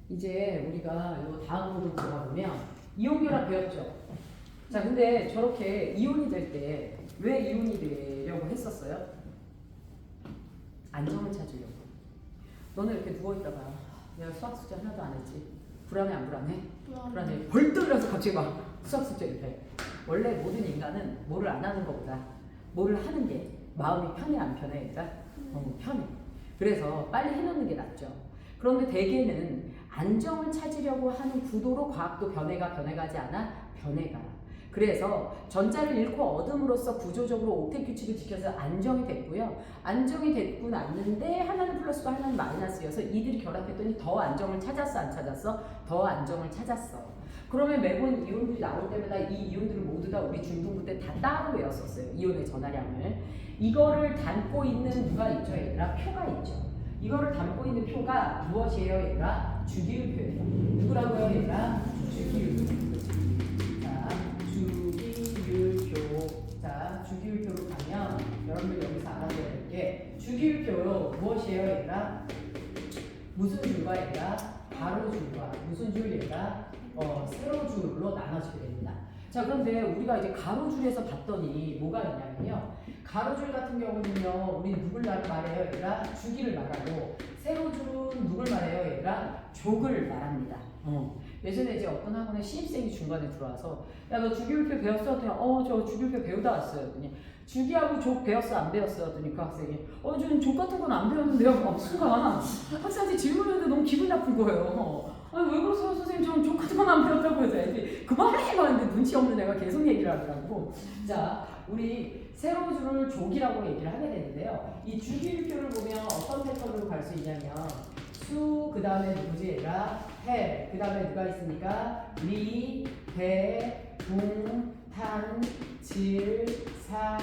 이제 우리가 요 다음 부분 들어가보면 이온결합 배웠죠. 자, 근데 저렇게 이온이 될 때 왜 이온이 되려고 했었어요? 안정을 찾으려고. 너는 이렇게 누워있다가 내가 수학 숙제 하나도 안 했지. 불안해 안 불안해? 불안해. 벌떡 일어나서 갑자기 막 수학 숙제를 해. 원래 모든 인간은 뭐를 안 하는 것보다 뭐를 하는 게 마음이 편해 안 편해? 얘들아? 편해. 그래서 빨리 해놓는 게 낫죠. 그런데 대개는 안정을 찾으려고 하는 구도로 과학도 변해가지 않아? 변해가. 그래서 전자를 잃고 얻음으로써 구조적으로 옥텟 규칙을 지켜서 안정이 됐고요. 안정이 됐고 났는데 하나는 플러스고 하나는 마이너스여서 이들이 결합했더니 더 안정을 찾았어 안 찾았어? 더 안정을 찾았어. 그러면 매번 이온들이 나올 때마다 이 이온들을 모두 다 우리 중등부 때 다 따로 외웠었어요. 이온의 전하량을. 이거를 담고 있는 누가 있죠 얘들아? 표가 있죠. 이거를 담고 있는 표가 무엇이에요 얘들아? 주기율표예요. 누구라고요 얘들아? 주기율표. 자, 주기율표로 가면 여러분들 여기서 알아둬야 될 게 주기율표 무엇이에요 얘들아? 무슨 줄과 얘들아? 가로줄과 무슨 줄 얘들아? 세로줄로 나눠지게 됩니다. 자, 그런데 우리가 이제 가로줄에서 봤더니 뭐가 있냐면요. 가로줄 같은 경우는요, 우리 누굴 말해요 얘들아? 주기를 말하고, 세로줄은 누굴 말해요 얘들아? 족을 말합니다. 예전에 이제 어떤 학원에 신입생이 중간에 들어와서 야 너 주기율표 배웠어? 했더니 저 주기율표 배우다 왔어요. 했더니 주기하고 족 배웠어? 안 배웠어? 했더니 그 학생이 저는 족 같은 건 안 배웠는데요. 순간 학생한테 질문했는데 너무 기분 나쁜 거예요. 아니 왜 그러세요 선생님? 저는 족 같은 건 안 배웠다고 해서 애들이 그만해! 하는데 눈치 없는 애가 계속 얘기를 하더라고. 자, 우리 세로줄을 족이라고 얘기를 하게 되는데요. 이 주기율표를 보면 어떤 패턴으로 갈 수 있냐면 수, 그 다음에 누구지 얘들아? 해, 그 다음에 누가 있습니까? 리, 배, 붕, 탄, 질, 산,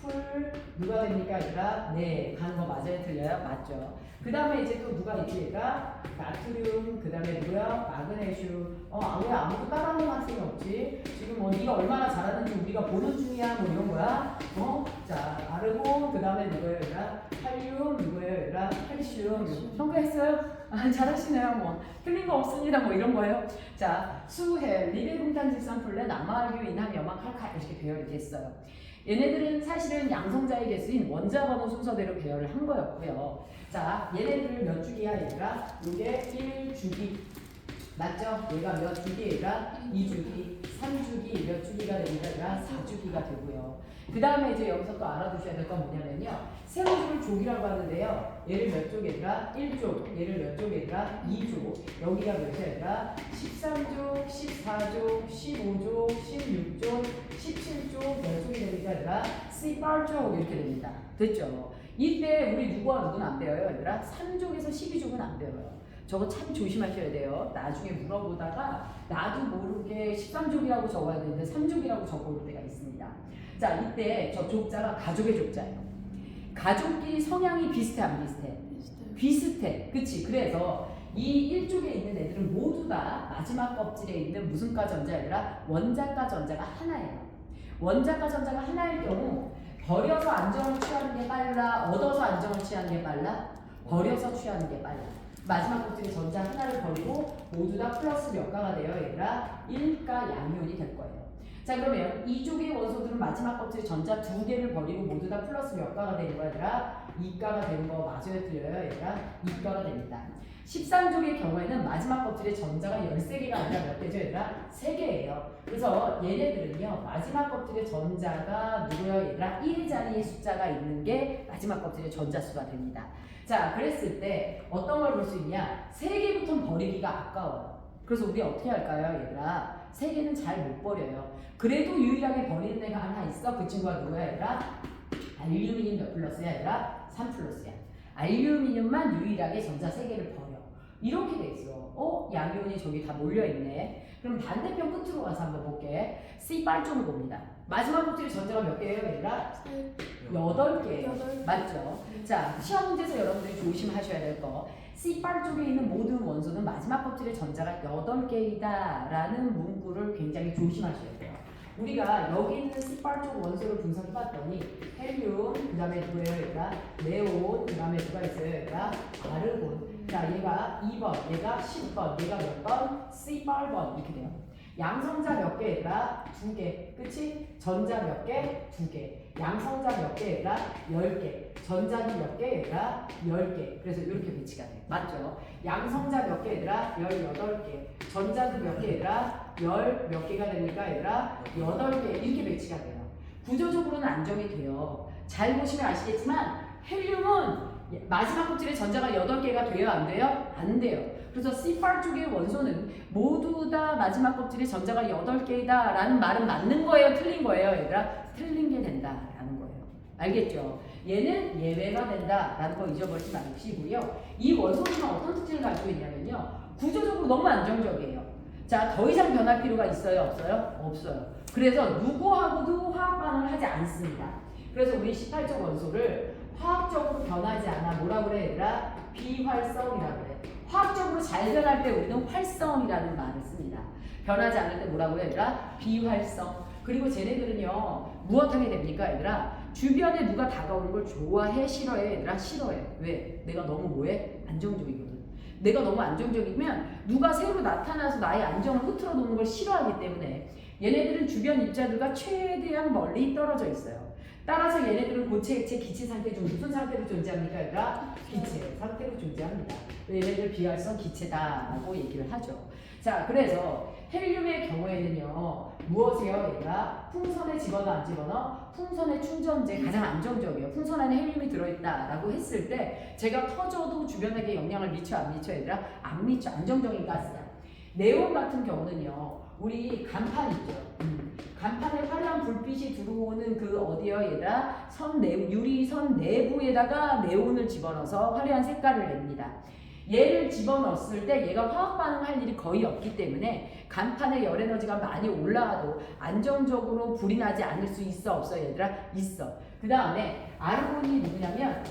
풀, 누가 됩니까 얘들아? 네, 가는 거 맞아요? 틀려요? 맞죠. 그 다음에 이제 또 누가 있지 얘들아? 나트륨, 그 다음에 누구야? 마그네슘. 왜 아무도 따라하는 학생이 없지? 지금 네가 얼마나 잘하는지 우리가 보는 중이야 뭐 이런 거야? 자, 아르곤, 그 다음에 누구예요 얘들아? 칼륨, 누구예요 얘들아? 칼슘. 평가했어요? 잘하시네요. 뭐 틀린 거 없습니다. 뭐 이런 거예요. 자, 수해, 리베붕탄질산플레, 남아알규, 인함, 염화, 칼칼 이렇게 배열이 됐어요. 얘네들은 사실은 양성자의 개수인 원자 번호 순서대로 배열을 한 거였고요. 자, 얘네들을 몇 주기야 얘들아? 이게 1주기 맞죠? 얘가 몇 주기가 2주기, 3주기 몇 주기가 됩니다. 얘가 4주기가 되고요. 그 다음에 이제 여기서 또 알아두셔야 될 건 뭐냐면요. 세로줄 족이라고 하는데요. 얘를 몇 족 얘들아? 1족. 얘를 몇 족 얘들아? 2족. 여기가 몇이야 얘들아? 13족, 14족, 15족, 16족, 17족 몇 족이 됩니까 얘들아? 18족 이렇게 됩니다. 됐죠? 이때 우리 누구와 누구는 안 배워요 얘들아? 3족에서 12족은 안 배워요. 저거 참 조심하셔야 돼요. 나중에 물어보다가 나도 모르게 13족이라고 적어야 되는데 3족이라고 적어올 때가 있습니다. 자, 이때 저 족자가 가족의 족자예요. 가족끼리 성향이 비슷해 안 비슷해? 비슷해. 그치? 그래서 이 1족에 있는 애들은 모두 다 마지막 껍질에 있는 무슨 가 전자애들아? 원자가 전자가 하나예요. 원자가 전자가 하나일 경우 버려서 안정을 취하는 게 빨라? 얻어서 안정을 취하는 게 빨라? 버려서 취하는 게 빨라. 마지막 껍질의 전자 하나를 버리고 모두 다 플러스 몇 가가 돼요 얘들아? 1가 양이온이 될 거예요. 자, 그러면 이쪽의 원소들은 마지막 껍질의 전자 2개를 버리고 모두 다 플러스 몇 가가 되는 거야 얘들아? 2가가 되는 거 맞아요 틀려요 얘들아? 2가가 됩니다. 13족의 경우에는 마지막 껍질의 전자가 13개가 아니라 몇 개죠 얘들아? 3개예요. 그래서 얘네들은요 마지막 껍질의 전자가 누구예요 얘들아? 1 자리의 숫자가 있는 게 마지막 껍질의 전자수가 됩니다. 자, 그랬을 때 어떤 걸 볼 수 있냐? 3개부터는 버리기가 아까워요. 그래서 우리 어떻게 할까요 얘들아? 3개는 잘 못 버려요. 그래도 유일하게 버리는 애가 하나 있어. 그 친구가 누구야 얘들아? 알루미늄 몇 플러스야 얘들아? 3 플러스야. 알루미늄만 유일하게 전자 3개를 버려. 이렇게 돼 있어. 양이온이 저기 다 몰려있네. 그럼 반대편 끝으로 가서 한번 볼게. C8쪽을 봅니다. 마지막 껍질의 전자가 몇 개예요 얘들아? 8개예요. 맞죠? 자, 시험 문제에서 여러분들이 조심하셔야 될 거. C8 쪽에 있는 모든 원소는 마지막 껍질의 전자가 8개이다 라는 문구를 굉장히 조심하셔야 돼요. 우리가 여기 있는 C8 쪽 원소를 분석해봤더니 헬륨, 그 다음에 누구예요 얘들아? 네온, 그 다음에 누가 있어요 얘들아? 아르곤. 자, 얘가 2번, 얘가 10번, 얘가 몇 번? C8번 이렇게 돼요. 양성자 몇 개 얘들아? 2개. 그치? 전자 몇 개? 2개. 양성자 몇 개 얘들아? 10개. 전자도 몇 개 얘들아? 10개. 그래서 이렇게 배치가 돼. 맞죠? 양성자 몇 개 얘들아? 18개. 전자도 몇 개 얘들아? 몇 개가 됩니까 얘들아? 8개. 이렇게 배치가 돼요. 구조적으로는 안정이 돼요. 잘 보시면 아시겠지만 헬륨은 마지막 껍질에 전자가 8개가 돼요? 안 돼요? 안 돼요. 그래서 C8 쪽의 원소는 모두 다 마지막 껍질에 전자가 8개이다 라는 말은 맞는 거예요? 틀린 거예요? 얘들아? 틀린 게 된다 라는 거예요. 알겠죠? 얘는 예외가 된다 라는 거 잊어버리지 마시고요. 이 원소는 어떤 특징을 가지고 있냐면요. 구조적으로 너무 안정적이에요. 자, 더 이상 변할 필요가 있어요? 없어요? 없어요. 그래서 누구하고도 화학 반응을 하지 않습니다. 그래서 우리 18쪽 원소를 화학적으로 변하지 않아. 뭐라고 그래 얘들아? 비활성이라고 그래. 화학적으로 잘 변할 때 우리는 활성이라는 말을 씁니다. 변하지 않을 때 뭐라고 해 얘들아? 비활성. 그리고 쟤네들은요 무엇하게 됩니까 얘들아? 주변에 누가 다가오는 걸 좋아해? 싫어해? 얘들아? 싫어해. 왜? 내가 너무 뭐해? 안정적이거든. 내가 너무 안정적이면 누가 새로 나타나서 나의 안정을 흐트러 놓는 걸 싫어하기 때문에 얘네들은 주변 입자들과 최대한 멀리 떨어져 있어요. 따라서 얘네들은 고체, 액체, 기체 상태 중 무슨 상태로 존재합니까? 얘들아? 기체 상태로 존재합니다. 얘네들 비활성 기체다라고 얘기를 하죠. 자, 그래서 헬륨의 경우에는요 무엇이에요 얘들아? 풍선에 집어넣어 안 집어넣어? 풍선의 충전재 가장 안정적이에요. 풍선 안에 헬륨이 들어있다라고 했을 때 제가 터져도 주변에게 영향을 미쳐 안 미쳐 얘들아? 안 미쳐. 안정적인 가스야. 네온 같은 경우는요 우리 간판 있죠. 간판에 화려한 불빛이 들어오는 그 어디요 얘들아? 유리선 내부에다가 네온을 집어넣어서 화려한 색깔을 냅니다. 얘를 집어넣었을 때 얘가 화학 반응할 일이 거의 없기 때문에 간판에 열 에너지가 많이 올라가도 안정적으로 불이 나지 않을 수 있어 없어 얘들아? 있어. 그 다음에 아르곤이 누구냐면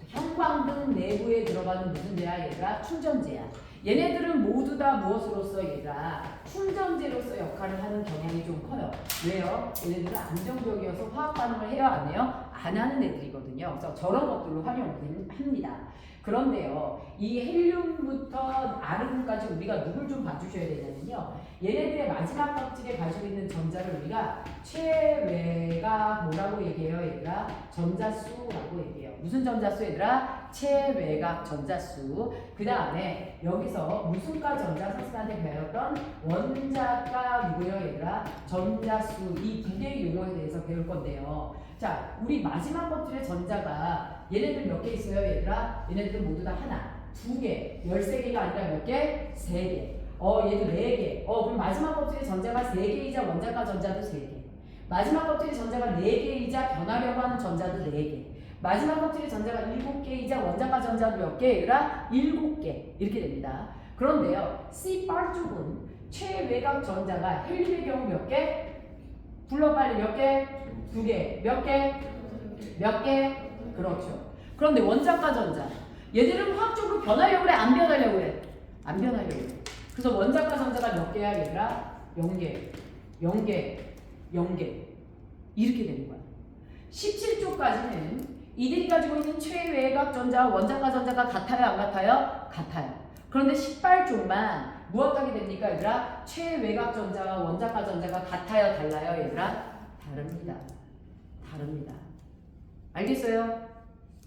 형광등 내부에 들어가는 무슨 재야 얘들아? 충전재야. 얘네들은 모두 다 무엇으로서 얘들아? 충전재로서 역할을 하는 경향이 좀 커요. 왜요? 얘네들은 안정적이어서 화학 반응을 해요? 안 해요? 안 하는 애들이거든요. 그래서 저런 것들로 활용을 합니다. 그런데요, 이 헬륨부터 아르곤까지 우리가 누굴 좀 봐주셔야 되냐면요. 얘네들의 마지막 껍질에 가지고 있는 전자를 우리가 최외각 뭐라고 얘기해요, 얘들아? 전자수라고 얘기해요. 무슨 전자수, 얘들아? 최외각 전자수. 그 다음에 여기서 무슨가 전자 선생님한테 배웠던 원자가 누구예요, 얘들아? 전자수. 이 두 개의 용어에 대해서 배울 건데요. 자, 우리 마지막 껍질에 전자가 얘네들 몇 개 있어요, 얘들아? 얘네들은 모두 다 하나, 두 개, 13개가 아니라 몇 개? 3개. 얘도 4개. 그럼 마지막 껍질에 전자가 3개이자 원자가 전자도 3개. 마지막 껍질에 전자가 4개이자 변하려고 하는 전자도 4개. 마지막 껍질에 전자가 7개이자 원자가 전자도 몇 개? 얘들아? 7개. 이렇게 됩니다. 그런데요, C8 쪽은 최외각 전자가 헬륨의 경우 몇 개? 불러 빨리 몇 개? 2개. 몇 개? 몇 개? 그렇죠. 그런데 원자과 전자 얘들은 화학적으로 변하려고 그래? 안 변하려고 그래? 안 변하려고 그래. 그래서 원자과 전자가 몇 개야 얘들아? 0개 0개 0개 이렇게 되는 거야. 17쪽까지는 이들이 가지고 있는 최외각 전자와 원자과 전자가 같아요? 안 같아요? 같아요. 그런데 18쪽만 무엇하게 됩니까 얘들아? 최외각 전자와 원자과 전자가 같아요? 달라요 얘들아? 다릅니다. 다릅니다. 알겠어요?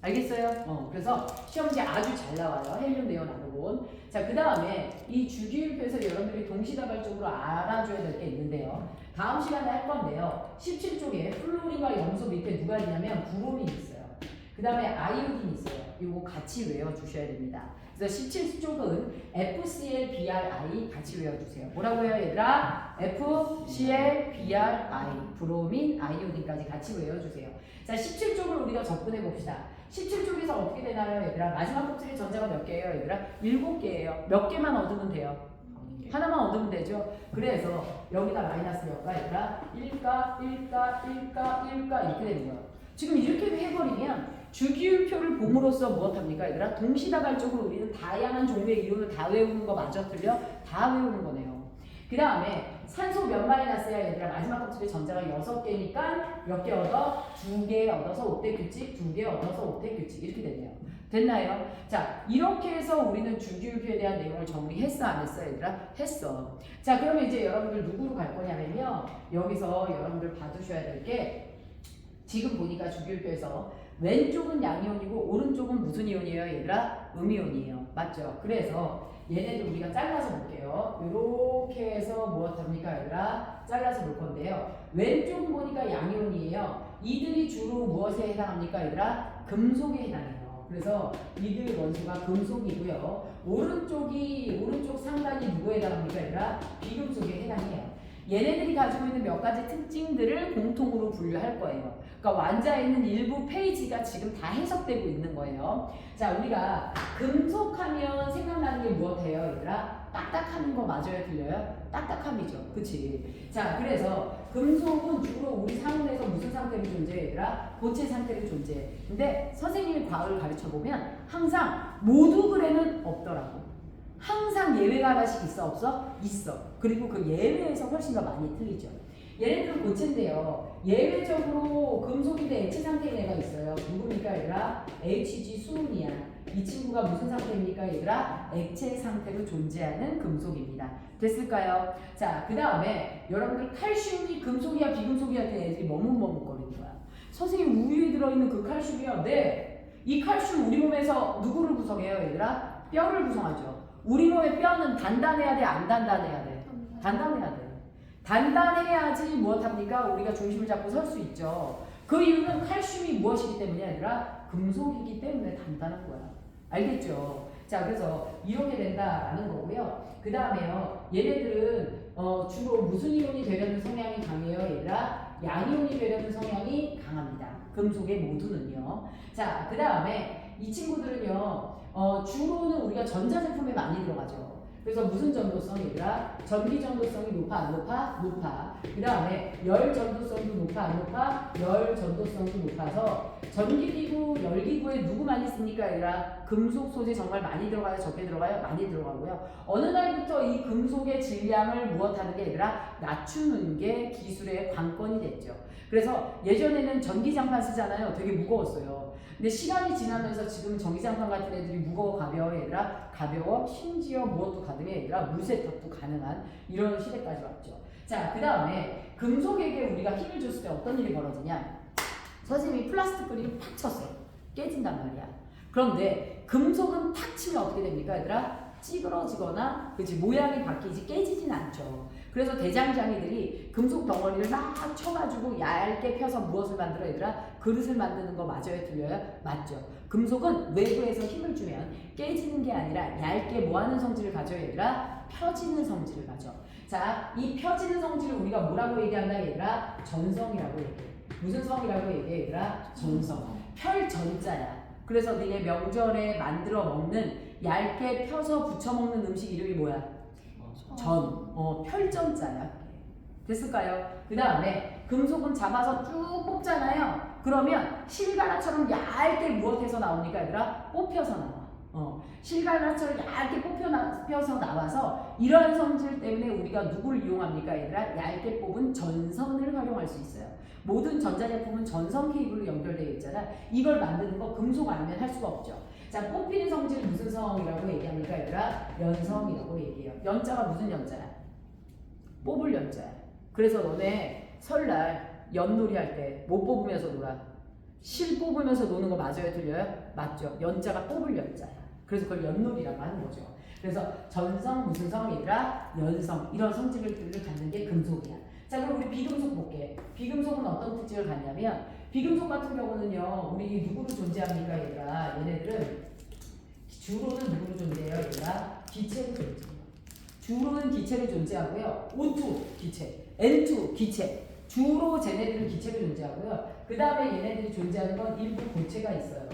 알겠어요? 그래서 시험지에 아주 잘 나와요. 헬륨, 네온, 아르곤. 자, 그 다음에 이 주기율표에서 여러분들이 동시다발적으로 알아줘야 될 게 있는데요. 다음 시간에 할 건데요. 17쪽에 플로린과 염소 밑에 누가 있냐면 브로민이 있어요. 그 다음에 아이오딘이 있어요. 이거 같이 외워주셔야 됩니다. 그래서 17쪽은 FCl, Br, 같이 외워주세요. 뭐라고 해요 얘들아? FCl, Br, 브로민, 아이오딘까지 같이 외워주세요. 자, 17쪽을 우리가 접근해 봅시다. 17쪽에서 어떻게 되나요 얘들아? 마지막 껍질의 전자가 몇 개예요 얘들아? 7개예요. 몇 개만 얻으면 돼요? 하나만 얻으면 되죠. 그래서 여기다 마이너스 몇 가 얘들아? 1가 이렇게 되는 거예요. 지금 이렇게 해버리면 주기율표를 봄으로써 무엇합니까 얘들아? 동시다발적으로 우리는 다양한 종류의 이론을 다 외우는 거 맞아 틀려? 다 외우는 거네요. 그 다음에 산소 몇 마이너스야 얘들아? 마지막 껍질에 전자가 6개니까 몇 개 얻어? 2개 얻어서 옥텟 규칙, 2개 얻어서 옥텟 규칙 이렇게 됐네요. 됐나요? 자, 이렇게 해서 우리는 주기율표에 대한 내용을 정리했어 안 했어 얘들아? 했어. 자, 그러면 이제 여러분들 누구로 갈 거냐면요. 여기서 여러분들 봐두셔야 될 게 지금 보니까 주기율표에서 왼쪽은 양이온이고 오른쪽은 무슨 이온이에요 얘들아? 음이온이에요. 맞죠? 그래서 얘네들 우리가 잘라서 볼게요. 이렇게 해서 무엇 합니까 얘들아? 잘라서 볼 건데요. 왼쪽은 보니까 양이온이에요. 이들이 주로 무엇에 해당합니까 얘들아? 금속에 해당해요. 그래서 이들 원소가 금속이고요. 오른쪽 상단이 누구에 해당합니까 얘들아? 비금속에 해당해요. 얘네들이 가지고 있는 몇 가지 특징들을 공통으로 분류할 거예요. 그러니까 완자에 있는 일부 페이지가 지금 다 해석되고 있는 거예요. 자, 우리가 금속하면 생각나는 게 무엇이에요, 얘들아? 딱딱하는 거 맞아요, 들려요? 딱딱함이죠, 그치? 자, 그래서 금속은 주로 우리 상온에서 무슨 상태로 존재해, 얘들아? 고체 상태로 존재해. 근데 선생님이 과학을 가르쳐 보면 항상 모두 그래는 없더라고. 항상 예외가 하나씩 있어 없어? 있어. 그리고 그 예외에서 훨씬 더 많이 틀리죠. 얘네들은 고체인데요. 예외적으로 금속인데 액체 상태의 애가 있어요. 누굽니까 얘들아? HG 수은이야. 이 친구가 무슨 상태입니까 얘들아? 액체 상태로 존재하는 금속입니다. 됐을까요? 자, 그 다음에 여러분들 칼슘이 금속이야 비금속이야 때 애들이 머뭇머뭇거리는 거야. 선생님 우유에 들어있는 그 칼슘이요. 네. 이 칼슘 우리 몸에서 누구를 구성해요 얘들아? 뼈를 구성하죠. 우리 몸의 뼈는 단단해야 돼, 안 단단해야 돼? 단단해야 돼. 단단해야지 무엇합니까? 우리가 중심을 잡고 설 수 있죠. 그 이유는 칼슘이 무엇이기 때문이야, 얘들아? 금속이기 때문에 단단한 거야. 알겠죠? 자, 그래서 이렇게 된다라는 거고요. 그 다음에요, 얘네들은 주로 무슨 이온이 되려는 성향이 강해요, 얘들아? 양이온이 되려는 성향이 강합니다. 금속의 모두는요. 자, 그 다음에 이 친구들은요, 주로는 우리가 전자제품에 많이 들어가죠. 그래서 무슨 전도성 얘들아? 전기 전도성이 높아 안 높아? 높아. 그 다음에 열 전도성도 높아 안 높아? 열 전도성도 높아서 전기기구, 열기구에 누구 많이 씁니까 얘들아? 금속 소재 정말 많이 들어가요? 적게 들어가요? 많이 들어가고요. 어느 날부터 이 금속의 질량을 무엇하는 게 얘들아? 낮추는 게 기술의 관건이 됐죠. 그래서 예전에는 전기장판 쓰잖아요. 되게 무거웠어요. 근데 시간이 지나면서 지금 전기장판 같은 애들이 무거워 가벼워 얘들아? 가벼워 심지어 무엇도 가능해 얘들아? 물세탁도 가능한 이런 시대까지 왔죠. 자, 그 다음에 금속에게 우리가 힘을 줬을 때 어떤 일이 벌어지냐? 선생님이 플라스틱 그립을 팍 쳤어. 깨진단 말이야. 그런데 금속은 탁 치면 어떻게 됩니까 얘들아? 찌그러지거나 그치 모양이 바뀌지 깨지진 않죠. 그래서 대장장이들이 금속 덩어리를 막 쳐가지고 얇게 펴서 무엇을 만들어 얘들아? 그릇을 만드는 거 맞아요? 들려요? 맞죠. 금속은 외부에서 힘을 주면 깨지는 게 아니라 얇게 뭐하는 성질을 가져요 얘들아? 펴지는 성질을 가져. 자, 이 펴지는 성질을 우리가 뭐라고 얘기한다 얘들아? 전성이라고 얘기해. 무슨 성이라고 얘기해 얘들아? 전성. 펼전자야. 그래서 너네 명절에 만들어 먹는 얇게 펴서 부쳐 먹는 음식 이름이 뭐야? 전. 펼전자야. 됐을까요? 그 다음에 금속은 잡아서 쭉 뽑잖아요. 그러면 실가라처럼 얇게 무엇해서 나옵니까 얘들아? 뽑혀서 나와. 실갈라처럼 얇게 뽑혀서 나와서 이러한 성질 때문에 우리가 누구를 이용합니까 얘들아? 얇게 뽑은 전선을 활용할 수 있어요. 모든 전자제품은 전선 케이블로 연결되어 있잖아. 이걸 만드는 거 금속 아니면 할 수가 없죠. 자, 뽑히는 성질 무슨 성이라고 얘기합니까 얘들아? 연성이라고 얘기해요. 연자가 무슨 연자야? 뽑을 연자야. 그래서 너네 설날 연놀이 할 때 못 뽑으면서 놀아. 실 뽑으면서 노는 거 맞아요? 들려요? 맞죠. 연자가 뽑을 연자야. 그래서 그걸 연놀이라고 하는 거죠. 그래서 전성 무슨 성이라 연성 이런 성질을 갖는 게 금속이야. 자, 그럼 우리 비금속 볼게. 비금속은 어떤 특징을 갖냐면 비금속 같은 경우는요. 우리 누구로 존재합니까 얘들아? 얘네들은 주로는 누구로 존재해요 얘들아? 기체로 존재해요. 주로는 기체로 존재하고요. O2 기체, N2 기체. 주로 쟤네들은 기체로 존재하고요. 그 다음에 얘네들이 존재하는 건 일부 고체가 있어요.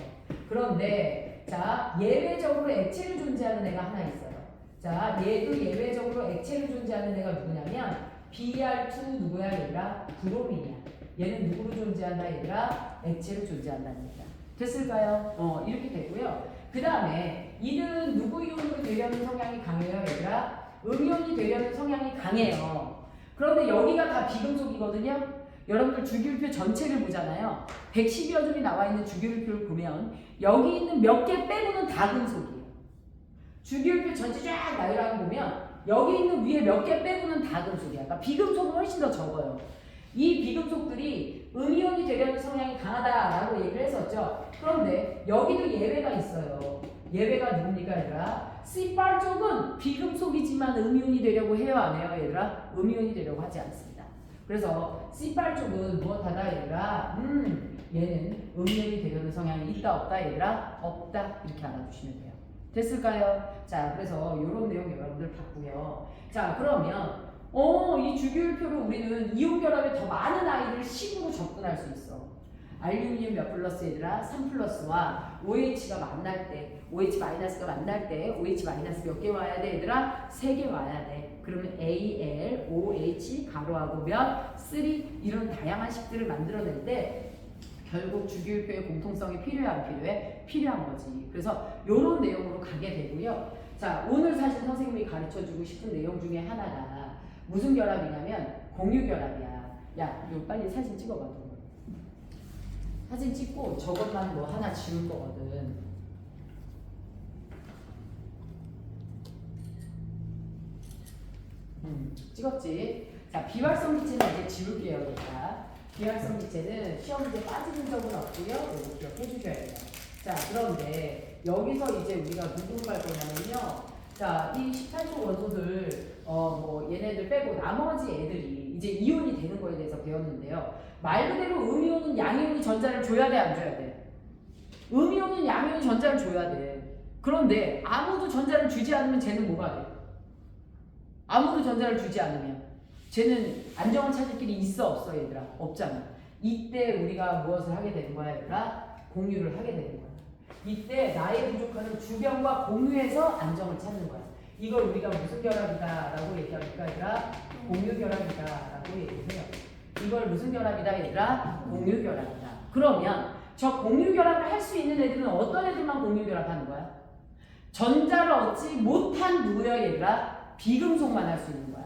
그런데 자, 예외적으로 액체로 존재하는 애가 하나 있어요. 자, 얘도 예외적으로 액체로 존재하는 애가 누구냐면 Br2 누구야 얘들아? 브로민이야. 얘는 누구로 존재한다 얘들아? 액체로 존재한다는 얘기다. 됐을까요? 이렇게 되고요. 그 다음에 이들은 누구 이온으로 되려는 성향이 강해요 얘들아? 음이온이 되려는 성향이 강해요. 그런데 여기가 다 비금속이거든요. 여러분들 주기율표 전체를 보잖아요. 110여 종이 나와 있는 주기율표를 보면 여기 있는 몇 개 빼고는 다 금속이에요. 주기율표 전체 쫙 나열하고 보면 여기 있는 위에 몇 개 빼고는 다 금속이야. 그러니까 비금속은 훨씬 더 적어요. 이 비금속들이 음이온이 되려는 성향이 강하다라고 얘기를 했었죠. 그런데 여기도 예외가 있어요. 예외가 누굽니까 얘들아? C발 쪽은 비금속이지만 음이온이 되려고 해요 안 해요 얘들아? 음이온이 되려고 하지 않습니다. 그래서 C발 쪽은 무엇하다 얘들아? 얘는 음이온이 되려는 성향이 있다 없다 얘들아? 없다 이렇게 알아주시면 돼요. 됐을까요? 자 그래서 이런 내용 여러분들 봤고요. 자 그러면 이 주기율표로 우리는 이온 결합에 더 많은 아이를 식으로 접근할 수 있어. 알루미늄 몇 플러스 얘들아? 3 플러스와 OH가 만날 때 OH 마이너스가 만날 때 OH 마이너스 몇 개 와야 돼 얘들아? 3개 와야 돼. 그러면 AL, OH, 가로하고 몇, 3 이런 다양한 식들을 만들어낼 때 결국 주기율표의 공통성이 필요해 안 필요해? 필요한 거지. 그래서 이런 내용으로 가게 되고요. 자 오늘 사실 선생님이 가르쳐주고 싶은 내용 중에 하나가 무슨 결합이냐면 공유결합이야. 야 이거 빨리 사진 찍어봐. 사진 찍고 저것만 뭐 하나 지울 거거든. 찍었지? 자 비활성 기체는 이제 지울게요. 얘가 비활성 기체는 시험 문제 빠지는 적은 없고요. 이거 기억해 주셔야 돼요. 자 그런데 여기서 이제 우리가 누구로 갈 거냐면요. 자 이 18조 원소들 뭐 얘네들 빼고 나머지 애들이 이제 이온이 되는 거에 대해서 배웠는데요. 말 그대로 음이온은 양이온이 전자를 줘야 돼 안 줘야 돼? 음이온은 양이온이 전자를 줘야 돼. 그런데 아무도 전자를 주지 않으면 쟤는 뭐가 돼? 아무도 전자를 주지 않으면 쟤는 안정을 찾을 길이 있어 없어 얘들아? 없잖아. 이때 우리가 무엇을 하게 되는 거야 얘들아? 공유를 하게 되는 거야. 이때 나의 부족하는 주변과 공유해서 안정을 찾는 거야. 이걸 우리가 무슨 결합이다 라고 얘기합니까 얘들아? 공유 결합이다 라고 얘기해요. 이걸 무슨 결합이다 얘들아? 공유 결합이다. 그러면 저 공유 결합을 할 수 있는 애들은 어떤 애들만 공유 결합하는 거야? 전자를 얻지 못한 누구야 얘들아? 비금속만 할 수 있는 거야.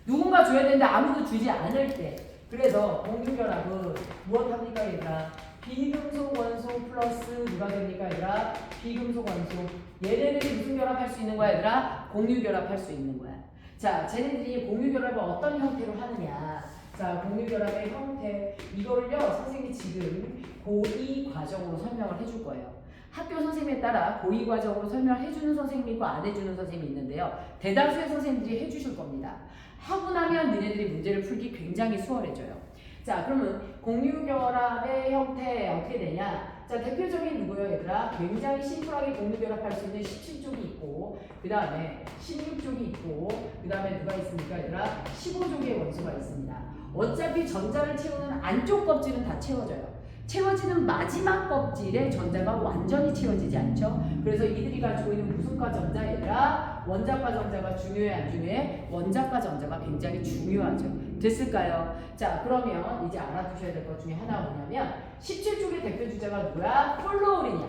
누군가 줘야 되는데 아무도 주지 않을 때. 그래서 공유 결합은 무엇합니까 얘들아? 비금속 원소 플러스 누가 됩니까 얘들아? 비금속 원소. 얘네들이 무슨 결합할 수 있는 거야 얘들아? 공유 결합할 수 있는 거야. 자 쟤네들이 공유 결합을 어떤 형태로 하느냐. 자 공유 결합의 형태 이거를요 선생님이 지금 고2 과정으로 설명을 해줄 거예요. 학교 선생님에 따라 고2 과정으로 설명을 해주는 선생님이 있고 안 해주는 선생님이 있는데요. 대다수의 선생님들이 해주실 겁니다. 하고 나면 너네들이 문제를 풀기 굉장히 수월해져요. 자 그러면 공유결합의 형태 어떻게 되냐. 자 대표적인 누구예요 얘들아? 굉장히 심플하게 공유결합할 수 있는 17쪽이 있고 그 다음에 16쪽이 있고 그 다음에 누가 있습니까 얘들아? 15쪽의 원소가 있습니다. 어차피 전자를 채우는 안쪽 껍질은 다 채워져요. 채워지는 마지막 껍질에 전자가 완전히 채워지지 않죠. 그래서 이들이 가지고 있는 무슨과 전자 얘들아? 원자과 전자가 중요해 안 중요해? 원자과 전자가 굉장히 중요하죠. 됐을까요? 자 그러면 이제 알아두셔야 될 것 중에 하나가 뭐냐면 17쪽의 대표 주자가 누구야? 플루오린이야.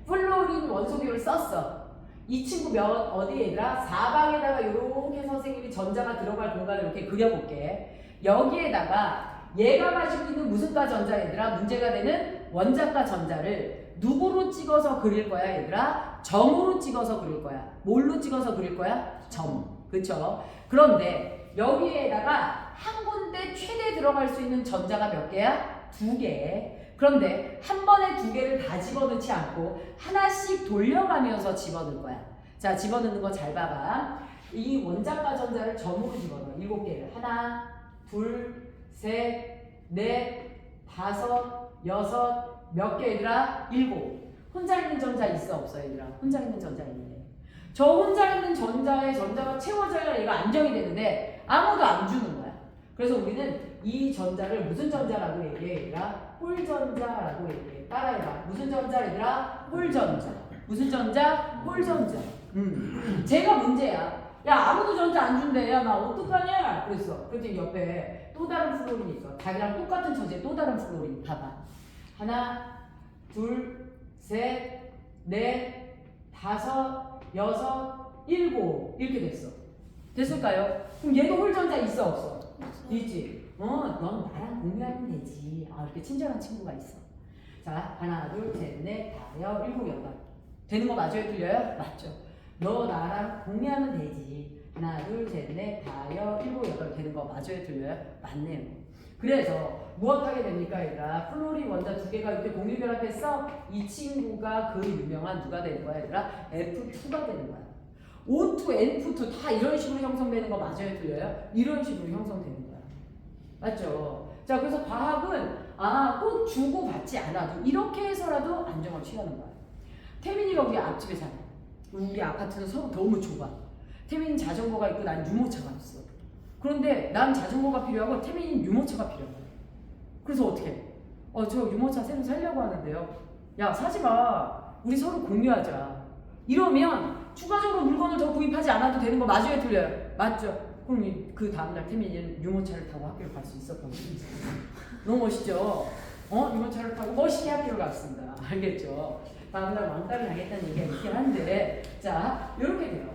플루오린 원소비율을 썼어. 이 친구 어디 얘들아? 사방에다가 이렇게 선생님이 전자가 들어갈 공간을 이렇게 그려볼게. 여기에다가 얘가 가지고 있는 무슨과 전자 얘들아? 문제가 되는 원자과 전자를 누구로 찍어서 그릴 거야 얘들아? 점으로 찍어서 그릴 거야. 뭘로 찍어서 그릴 거야? 점. 그쵸? 그런데 여기에다가 한 군데 최대 들어갈 수 있는 전자가 몇 개야? 2개. 그런데 한 번에 2개를 다 집어넣지 않고 하나씩 돌려가면서 집어넣을 거야. 자 집어넣는 거 잘 봐봐. 이 원자과 전자를 점으로 집어넣어. 7개를. 하나, 둘, 셋, 넷, 다섯, 여섯, 몇 개 얘들아? 7. 혼자 있는 전자 있어 없어 얘들아? 혼자 있는 전자 있는데 저 혼자 있는 전자에 전자가 채워져야 얘가 안정이 되는데 아무도 안 주는 거야. 그래서 우리는 이 전자를 무슨 전자라고 얘기해 얘들아? 홀전자라고 얘기해. 따라해봐. 무슨 전자 얘들아? 홀전자. 무슨 전자? 홀전자. 제가 문제야. 야 아무도 전자 안 준대. 야 나 어떡하냐? 그랬어. 그랬더니 옆에 또 다른 플로린이 있어. 자기랑 똑같은 처지에 또 다른 플로린. 봐봐. 하나, 둘, 셋, 넷, 다섯, 여섯, 7 이렇게 됐어. 됐을까요? 그럼 얘도 홀전자 있어 없어? 있지. 넌 나랑 공유하면 되지. 이렇게 친절한 친구가 있어. 자, 하나, 둘, 셋, 넷, 다, 여, 일곱, 여덟. 되는 거 맞아요? 틀려요? 맞죠. 너 나랑 공유하면 되지. 하나, 둘, 셋, 넷, 다, 여, 일곱, 여덟. 되는 거 맞아요? 틀려요? 맞네요. 그래서 무엇하게 됩니까? 얘들아, 플로린 원자 두 개가 이렇게 공유 결합했어. 이 친구가 그 유명한 누가 되는 거야? 얘들아, F2가 되는 거야. O2, N2 다 이런 식으로 형성되는 거 맞아요? 틀려요? 이런 식으로 형성되는 거야. 맞죠? 자, 그래서 과학은 꼭 주고 받지 않아도 이렇게 해서라도 안정을 취하는 거야. 태민이가 우리 앞집에 살아. 우리 아파트는 서로 너무 좁아. 태민이 자전거가 있고 난 유모차가 있어. 그런데 난 자전거가 필요하고 태민이는 유모차가 필요해. 그래서 어떻게 해? 저 유모차 새로 살려고 하는데요. 야, 사지 마. 우리 서로 공유하자. 이러면 추가적으로 물건을 더 구입하지 않아도 되는 거 맞아요? 틀려요? 맞죠? 그럼 그 다음날 태민이는 유모차를 타고 학교를 갈 수 있었던 거죠. 너무 멋있죠? 유모차를 타고 멋있게 학교를 갔습니다. 알겠죠? 다음날 왕따를 당했다는 얘기가 있긴 한데, 자, 이렇게 돼요.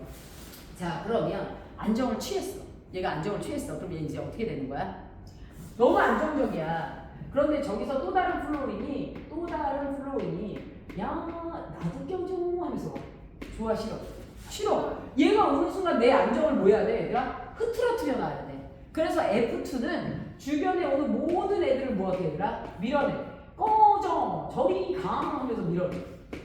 자, 그러면 안정을 취했어. 얘가 안정을 취했어. 그럼 얘 이제 어떻게 되는 거야? 너무 안정적이야. 그런데 저기서 또 다른 플로린이 야, 나도 껴줘 하면서 좋아, 싫어. 얘가 어느 순간 내 안정을 뭐 해야 돼? 얘들아? 흐트러뜨려 놔야 돼. 그래서 F2는 주변에 오는 모든 애들을 뭐 하게 얘들아? 밀어내. 꺼져, 저리 가 하면서 밀어내.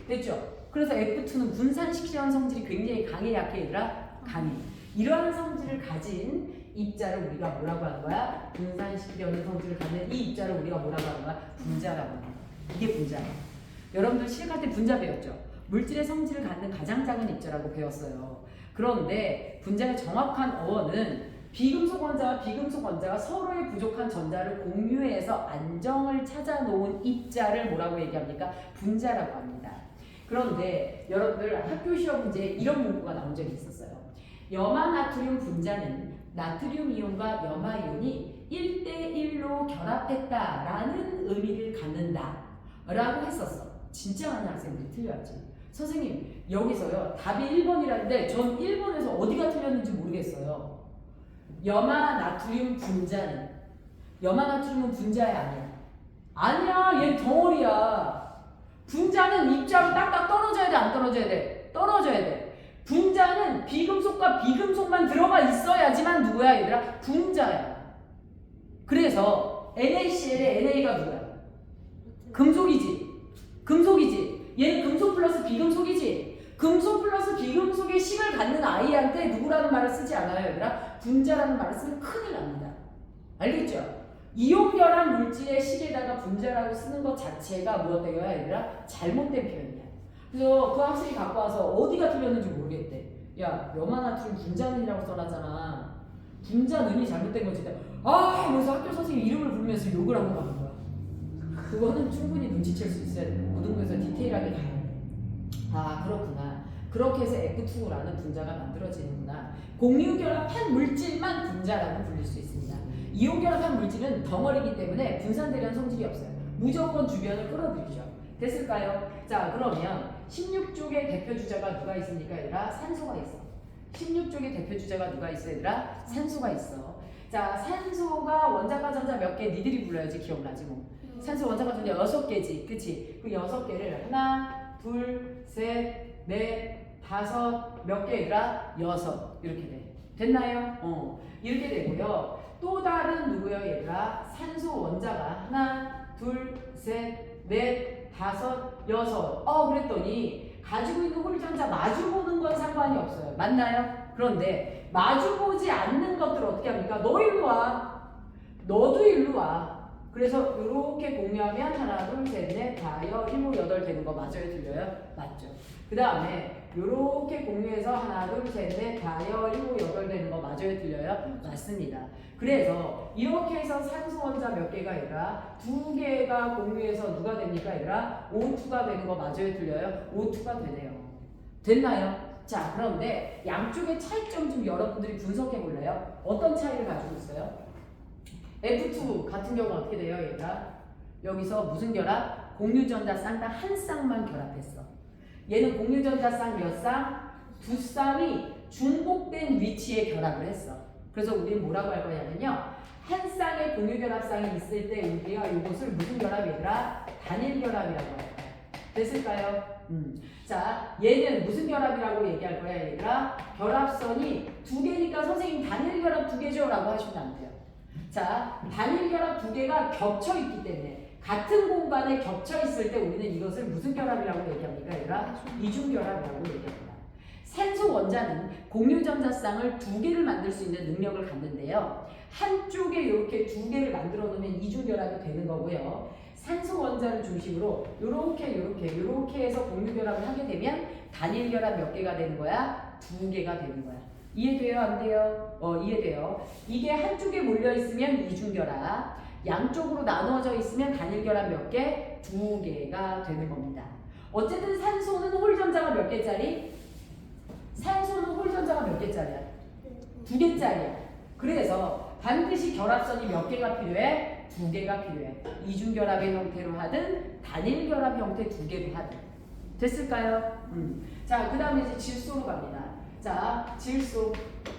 됐죠? 그래서 F2는 분산시키려는 성질이 굉장히 강해, 약해 얘들아? 강해. 이러한 성질을 가진 입자를 우리가 뭐라고 하는 거야? 분산시키려는 성질을 갖는 이 입자를 우리가 뭐라고 하는 거야? 분자라고 하는 거야. 이게 분자야. 여러분들 시작할 때 분자 배웠죠? 물질의 성질을 갖는 가장 작은 입자라고 배웠어요. 그런데 분자의 정확한 어원은 비금속 원자와 비금속 원자가 서로의 부족한 전자를 공유해서 안정을 찾아 놓은 입자를 뭐라고 얘기합니까? 분자라고 합니다. 그런데 여러분들 학교 시험 문제에 이런 문구가 나온 적이 있었어요. 염화나트륨 분자는 나트륨 이온과 염화 이온이 1대1로 결합했다라는 의미를 갖는다 라고 했었어. 진짜 많은 학생들이 틀려왔지. 선생님, 여기서요 답이 1번이라는데 전 1번에서 어디가 틀렸는지 모르겠어요. 염화나트륨 분자는, 염화나트륨은 분자야? 아니야. 얘 덩어리야. 분자는 입자로 딱딱 떨어져야 돼, 안 떨어져야 돼? 떨어져야 돼. 분자는 비금속과 비금속만 들어가 있어야지만 누구야 얘들아? 분자야. 그래서 NaCl의 NA가 누구야? 금속이지. 얘는 금속 플러스 비금속이지. 금속 플러스 비금속의 식을 갖는 아이한테 누구라는 말을 쓰지 않아요 얘들아? 분자라는 말을 쓰면 큰일 납니다. 알겠죠? 이온 결합 물질의 식에다가 분자라고 쓰는 것 자체가 무엇 되어야 얘들아? 잘못된 표현이야. 그래서 그 학생이 갖고 와서 어디가 틀렸는지 모르겠대. 야, 염화나트륨 분자는이라고 써놨잖아. 분자는이 잘못된 거지. 그래서 학교 선생님 이름을 부르면서 욕을 하고 가는 거야. 그거는 충분히 눈치챌 수 있어야 돼. 고등부에서 디테일하게 가야 돼. 그렇구나. 그렇게 해서 F2라는 분자가 만들어지는구나. 공유결합한 물질만 분자라고 불릴 수 있습니다. 이온결합한 물질은 덩어리이기 때문에 분산되려는 성질이 없어요. 무조건 주변을 끌어들이죠. 됐을까요? 자, 그러면 16쪽의 대표 주자가 누가 있습니까 얘들아? 산소가 있어. 16쪽의 대표 주자가 누가 있어 얘들아? 산소가 있어. 자, 산소가 원자과 전자 몇 개 니들이 불러야지 기억나지 뭐. 산소 원자과 전자 6개지. 그치? 그 6개를 하나, 둘, 셋, 넷, 다섯, 몇 개 얘들아? 6. 이렇게 돼. 됐나요? 이렇게 되고요. 또 다른 누구요 얘들아? 산소 원자가 하나, 둘, 셋, 넷, 다섯, 6. 그랬더니 가지고 있는 홀전자 마주보는 건 상관이 없어요. 맞나요? 그런데 마주보지 않는 것들을 어떻게 합니까? 너 일로 와. 너도 일로 와. 그래서 이렇게 공유하면 하나, 둘, 셋, 넷, 다, 여, 일곱, 여덟 되는 거 맞아요? 틀려요? 맞죠? 그 다음에 이렇게 공유해서 하나, 둘, 셋, 넷, 다, 여, 일곱, 여덟 되는 거 맞아요? 틀려요? 맞습니다. 그래서 이렇게 해서 산소 원자 몇 개가 얘들아? 2개가 공유해서 누가 됩니까 얘들아? O2가 되는 거 맞아요? 틀려요? O2가 되네요. 됐나요? 자, 그런데 양쪽의 차이점 좀 여러분들이 분석해 볼래요? 어떤 차이를 가지고 있어요? F2 같은 경우 어떻게 돼요 얘들아? 여기서 무슨 결합? 공유전자 쌍당 한 쌍만 결합했어. 얘는 공유전자 쌍 몇 쌍? 2쌍이 중복된 위치에 결합을 했어. 그래서 우리는 뭐라고 할 거냐면요. 한 쌍의 공유결합쌍이 있을 때 우리가 이것을 무슨 결합이더라? 단일결합이라고 할 거야. 됐을까요? 자, 얘는 무슨 결합이라고 얘기할 거야, 얘들아? 결합선이 두 개니까 선생님 단일결합 두 개죠? 라고 하시면 안 돼요. 자, 단일결합 두 개가 겹쳐 있기 때문에 같은 공간에 겹쳐 있을 때 우리는 이것을 무슨 결합이라고 얘기합니까, 얘들아? 이중결합이라고 얘기합니다. 산소 원자는 공유전자쌍을 두 개를 만들 수 있는 능력을 갖는데요. 한쪽에 이렇게 두 개를 만들어 놓으면 이중결합이 되는 거고요. 산소 원자를 중심으로 요렇게 해서 공유결합을 하게 되면 단일결합 몇 개가 되는 거야? 두 개가 되는 거야. 이해돼요? 안 돼요? 이해돼요. 이게 한쪽에 몰려 있으면 이중결합, 양쪽으로 나누어져 있으면 단일결합 몇 개? 두 개가 되는 겁니다. 어쨌든 산소는 홀전자가 몇 개짜리? 산소는 홀전자가 몇 개짜리야? 두 개짜리야. 그래서 반드시 결합선이 몇 개가 필요해? 두 개가 필요해. 이중결합의 형태로 하든 단일결합 형태 두 개로 하든. 됐을까요? 자, 그 다음에 이제 질소로 갑니다. 자, 질소.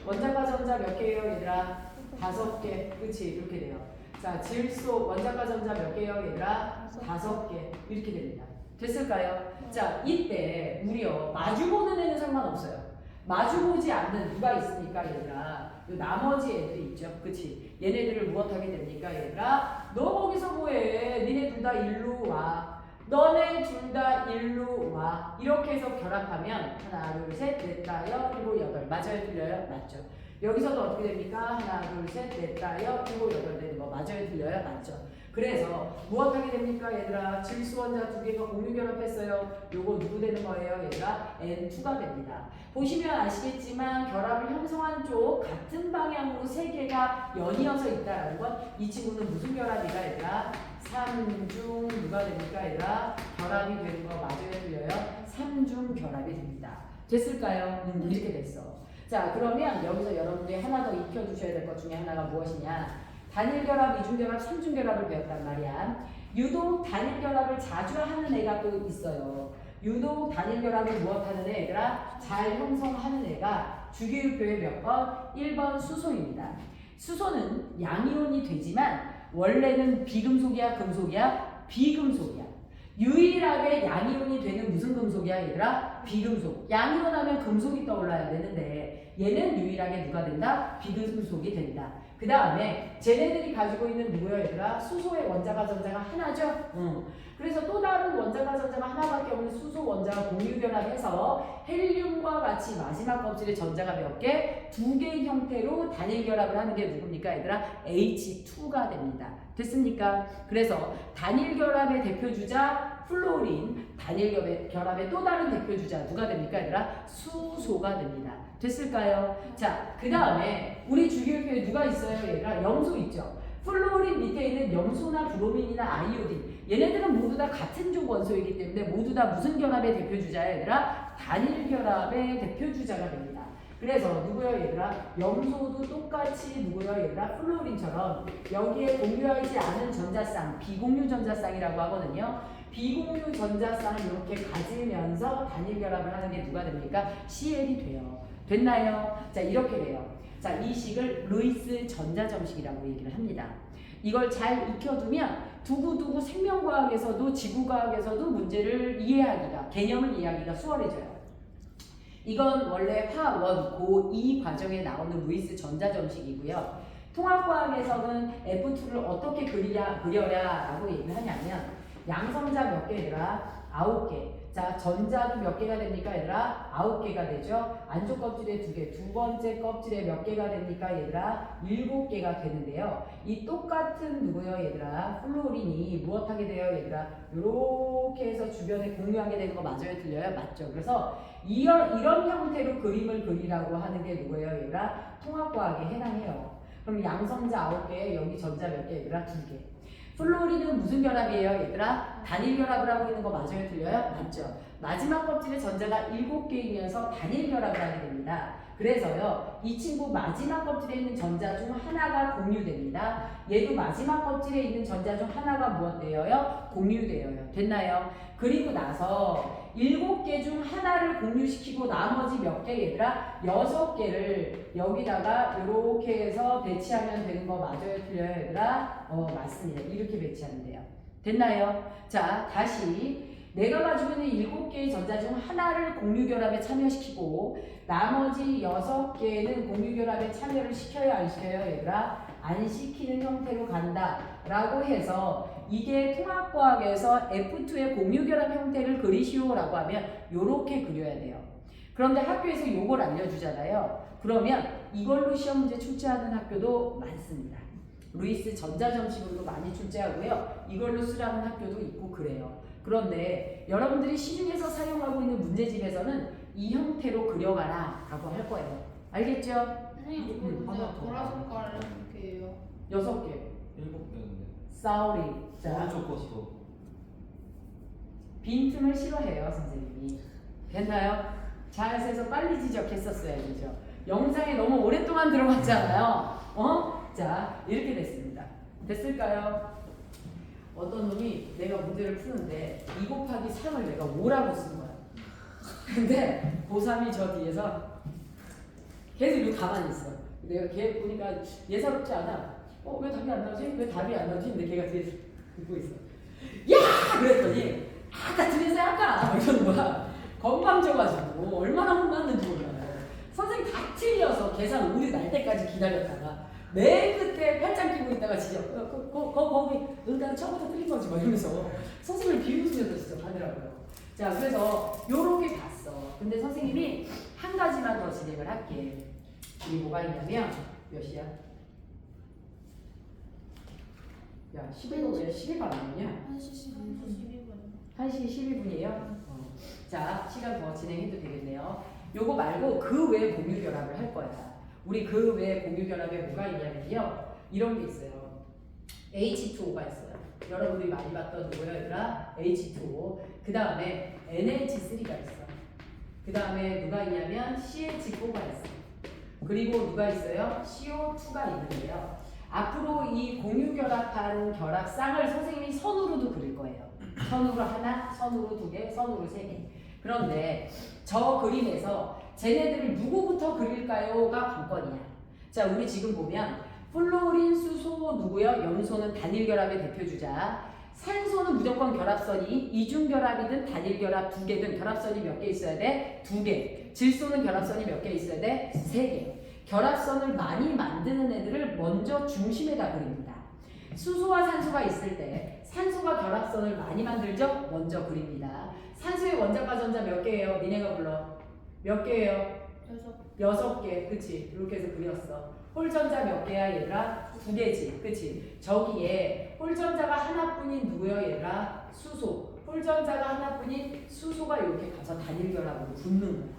원자과 전자 몇 개예요, 얘들아? 5개. 그치? 이렇게 돼요. 자, 질소. 원자과 전자 몇 개예요, 얘들아? 5개. 이렇게 됩니다. 됐을까요? 자, 이때 우리요. 마주보는 애는 상관없어요. 마주보지 않는 누가 있습니까, 얘들아? 나머지 애들이 있죠. 그치? 얘네들을 무엇하게 됩니까, 얘들아? 너 거기서 뭐해? 니네 둘 다 일로 와. 너네 둘 다 일로 와. 이렇게 해서 결합하면 하나, 둘, 셋, 넷, 다, 일곱, 여덟. 맞아요, 틀려요? 맞죠? 여기서도 어떻게 됩니까? 하나, 둘, 셋, 넷, 다, 일곱, 여덟 되는 거 맞아요, 틀려요? 맞죠? 그래서 무엇하게 됩니까, 얘들아? 질소 원자 두 개가 공유결합했어요. 요거 누구 되는 거예요, 얘들아? N2가 됩니다. 보시면 아시겠지만 결합을 형성한 쪽 같은 방향으로 세 개가 연이어서 있다라는 건 이 친구는 무슨 결합이다, 얘들아? 3중 누가 됩니까, 얘들아? 결합이 되는 거 맞아요, 틀려요? 3중 결합이 됩니다. 됐을까요? 이렇게 됐어. 자, 그러면 여기서 여러분들이 하나 더 익혀두셔야 될 것 중에 하나가 무엇이냐? 단일결합, 이중결합, 삼중결합을 배웠단 말이야. 유독 단일결합을 자주 하는 애가 또 있어요. 유독 단일결합을 무엇하는 애, 얘들아? 잘 형성하는 애가 주기율표의 몇 번? 1번 수소입니다. 수소는 양이온이 되지만 원래는 비금속이야, 금속이야? 비금속이야. 유일하게 양이온이 되는 무슨 금속이야, 얘들아? 비금속. 양이온 하면 금속이 떠올라야 되는데 얘는 유일하게 누가 된다? 비금속이 된다. 그 다음에 쟤네들이 가지고 있는 누구야, 얘들아? 수소의 원자과 전자가 하나죠? 그래서 또 다른 원자과 전자가 하나밖에 없는 수소 원자가 공유결합해서 헬륨과 같이 마지막 껍질의 전자가 몇 개? 두 개의 형태로 단일결합을 하는 게 누굽니까, 얘들아? H2가 됩니다. 됐습니까? 그래서 단일결합의 대표주자 플로린, 단일결합의 또 다른 대표주자 누가 됩니까, 얘들아? 수소가 됩니다. 됐을까요? 자, 그 다음에 우리 주기율표에 누가 있어요, 얘들아? 염소 있죠? 플로린 밑에 있는 염소나 브로민이나 아이오딘, 얘네들은 모두 다 같은 종 원소이기 때문에 모두 다 무슨 결합의 대표주자야, 얘들아? 단일결합의 대표주자가 됩니다. 그래서 누구요, 얘들아? 염소도 똑같이 누구요, 얘들아? 플로린처럼 여기에 공유하지 않은 전자쌍, 비공유 전자쌍이라고 하거든요. 비공유 전자쌍을 이렇게 가지면서 단일결합을 하는 게 누가 됩니까? CL이 돼요. 됐나요? 자, 이렇게 돼요. 자, 이 식을 루이스 전자점식이라고 얘기를 합니다. 이걸 잘 익혀두면 두고두고 생명과학에서도 지구과학에서도 문제를 이해하기가, 개념을 이해하기가 수월해져요. 이건 원래 화원 고2 과정에 나오는 루이스 전자점식이고요. 통합과학에서는 F2를 어떻게 그려라라고 얘기를 하냐면 양성자 몇 개더라? 9개. 자, 전자도 몇 개가 됩니까, 얘들아? 9개가 되죠. 안쪽 껍질에 2개. 두 번째 껍질에 몇 개가 됩니까, 얘들아? 7개가 되는데요. 이 똑같은 누구요, 얘들아? 플로린이 무엇하게 돼요, 얘들아? 요렇게 해서 주변에 공유하게 되는 거 맞아요, 틀려요? 맞죠. 그래서 이런 형태로 그림을 그리라고 하는 게 누구예요, 얘들아? 통합과학에 해당해요. 그럼 양성자 9개, 여기 전자 몇 개, 얘들아? 2개. 플로린은 무슨 결합이에요, 얘들아? 단일결합을 하고 있는 거 맞아요, 틀려요? 맞죠. 마지막 껍질에 전자가 7개이면서 단일결합을 하게 됩니다. 그래서요, 이 친구 마지막 껍질에 있는 전자 중 하나가 공유됩니다. 얘도 마지막 껍질에 있는 전자 중 하나가 무엇되어요? 공유되어요. 됐나요? 그리고 나서 7개 중 하나를 공유시키고 나머지 몇 개 얘들아? 6개를 여기다가 이렇게 해서 배치하면 되는 거 맞아요? 틀려요 얘들아? 맞습니다. 이렇게 배치하면 돼요. 됐나요? 자, 다시 내가 가지고 있는 7개의 전자 중 하나를 공유결합에 참여시키고 나머지 6개는 공유결합에 참여를 시켜요? 안 시켜요? 얘들아? 안 시키는 형태로 간다 라고 해서 이게 통합과학에서 F2의 공유결합 형태를 그리시오 라고 하면 요렇게 그려야 돼요. 그런데 학교에서 요걸 알려주잖아요. 그러면 이걸로 시험 문제 출제하는 학교도 많습니다. 루이스 전자점식으로도 많이 출제하고요. 이걸로 쓰라는 학교도 있고 그래요. 그런데 여러분들이 시중에서 사용하고 있는 문제집에서는 이 형태로 그려가라 라고 할 거예요. 알겠죠? 선생님 저 보라색 깔은 몇 개예요? 6개. 7개인데. Sorry. 자, 오른쪽 것도. 빈틈을 싫어해요 선생님이. 됐나요? 잘 세서 빨리 지적했었어야 되죠. 영상에 너무 오랫동안 들어갔잖아요. 자, 이렇게 됐습니다. 됐을까요? 어떤 놈이 내가 문제를 푸는데 2 곱하기 3을 내가 5라고 쓴 거야. 근데 고3이 저 뒤에서 계속 이렇게 가만히 있어. 내가 걔 보니까 예사롭지 않아. 왜 답이 안 나오지? 왜 답이 안 나오지? 근데 걔가 뒤에서 듣고 있어. 야! 그랬더니 아까 틀렸어요 아까! 이러는 거야. 건방져가지고 얼마나 혼났는지 몰라요. 선생님 다 틀려서 계산 오류 날 때까지 기다렸다가 맨 끝에 팔짱 끼고 있다가 진짜 거기 나 처음부터 틀린 거지 막 이러면서 선생님을 비웃으면서 진짜 가더라고요. 자, 그래서 요렇게 봤어. 근데 선생님이 한 가지만 더 진행을 할게. 이 뭐가 있냐면 몇 시야? 야, 11분 왜 시계가 안 나오냐? 1시 12분. 1시 12분이에요? 자, 시간 더 진행해도 되겠네요. 요거 말고 그 외에 공유결합을 할 거야. 우리 그 외에 공유결합에 뭐가 있냐면요. 이런 게 있어요. H2O가 있어요. 여러분들이 많이 봤던 누구야 얘들아? H2O. 그 다음에 NH3가 있어. 그 다음에 누가 있냐면 CH4가 있어. 그리고 누가 있어요? CO2가 있는데요. 앞으로 이 공유결합한 결합쌍을 선생님이 선으로도 그릴 거예요. 선으로 하나, 선으로 2개, 선으로 3개. 그런데 저 그림에서 쟤네들을 누구부터 그릴까요?가 관건이야. 자, 우리 지금 보면 플로린, 수소 누구요? 염소는 단일결합의 대표주자. 산소는 무조건 결합선이 이중결합이든 단일결합 2개든 결합선이 몇 개 있어야 돼? 2개. 질소는 결합선이 몇 개 있어야 돼? 3개. 결합선을 많이 만드는 애들을 먼저 중심에다 그립니다. 수소와 산소가 있을 때 산소가 결합선을 많이 만들죠? 먼저 그립니다. 산소의 원자과 전자 몇 개예요? 니네가 불러. 몇 개예요? 6개. 그치? 이렇게 해서 그렸어. 홀전자 몇 개야 얘들아? 2개지. 그치? 저기에 홀전자가 하나뿐인 누구요 얘들아? 수소. 홀전자가 하나뿐인 수소가 이렇게 가서 단일결합으로 붙는 거야.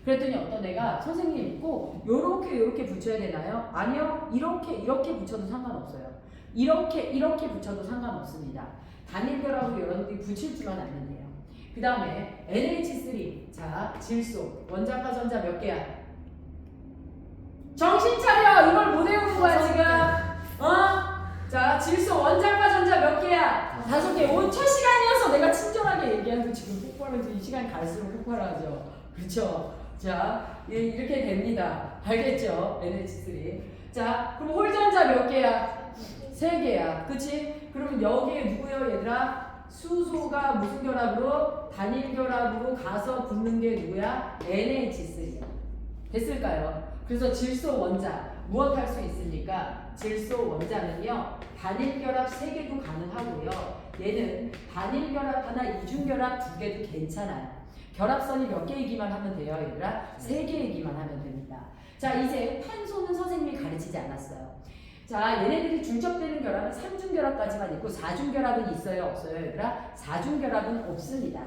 그랬더니 어떤 애가 선생님 꼭 요렇게 붙여야 되나요? 아니요. 이렇게 붙여도 상관없어요. 이렇게 붙여도 상관없습니다. 단일결합으로 여러분들이 붙일 줄만 알면 돼요. 그 다음에 NH3. 자, 질소. 원자과 전자 몇 개야? 정신 차려! 이걸 못 외우는 거야 지금. 자, 질소 원자과 전자 몇 개야? 5개. 오늘 첫 시간이어서 내가 친절하게 얘기하고 지금 폭발하면서 이 시간 갈수록 폭발하죠. 그렇죠? 자, 이렇게 됩니다. 알겠죠? NH3. 자, 그럼 홀전자 몇 개야? 3개야. 그치? 그러면 여기에 누구요 얘들아? 수소가 무슨 결합으로? 단일결합으로 가서 붙는 게 누구야? NH3야. 됐을까요? 그래서 질소 원자 무엇 할 수 있습니까? 질소 원자는요 단일결합 3개도 가능하고요. 얘는 단일결합 하나, 이중결합 2개도 괜찮아요. 결합선이 몇 개이기만 하면 돼요 얘들아? 3개이기만 하면 됩니다. 자, 이제 탄소는 선생님이 가르치지 않았어요. 자, 얘네들이 중첩되는 결합은 3중결합까지만 있고 4중결합은 있어요 없어요 얘들아? 4중결합은 없습니다.